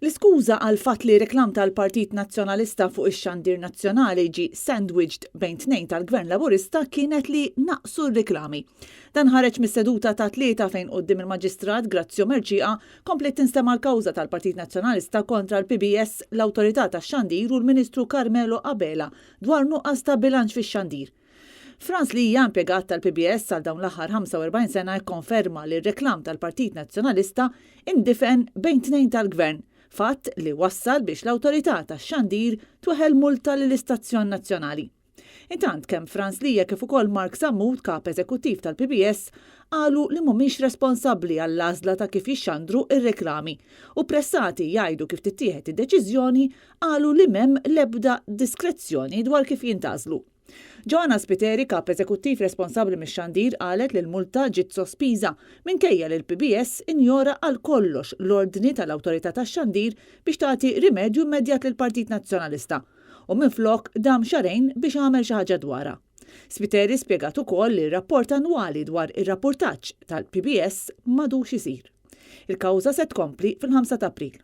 L-iskuża għal fatt li reklam tal-Partit Nazzjonalista fuq ix-xandir nazzjonali ġi sandwiched bejn tnejn tal-Gvern Laburista kienet li naqsu r-reklami. Dan ħareġ mis-seduta ta' tlieta fejn quddiem il-Maġistrat Grazzjo Merġieqa komplet tinstema' l-kawża tal-Partit Nazzjonalista kontra l-PBS, l-Awtorità tax-Xandir u l-Ministru Carmelo Abela dwar nuqqas ta' bilanċ fix-xandir. Franz li hija impjegat tal-PBS għal dawn l-aħħar 45 sena jikkonferma li r-reklam tal-Partit Nazzjonalista indifen bejn tnejn tal-Gvern, fatt li wassal biex l-Awtorità tax-Xandir tweħel multa lill-Istazzjon Nazzjonali. Intant kemm Franz Lija kif ukoll Mark Sammut, kap eżekuttiv tal-PBS, qalu li mhumiex responsabbli għall-għażla ta' kif jixxandru ir-reklami u pressati jgħidu kif tittieħed id-deċiżjoni qalu li m'hemm l-ebda diskrezzjoni dwar kif jintażlu. Joanna Spiteri, kap eżekuttiv responsabbli mix-xandir, qalet li l-multa ġiet sospiża minkejja li l-PBS injora għal kollox l-ordni tal-Awtorità tax-Xandir biex tagħti rimedju immedjat lill-Partit Nazzjonalista u minflok dam xarejn biex għamel xi ħaġa dwarha. Spiteri spjegat ukoll li r-rapport annwali dwar ir-rapportaġġ tal-PBS m'għadux isir. Il-kawża se tkompli fil-5 ta' April.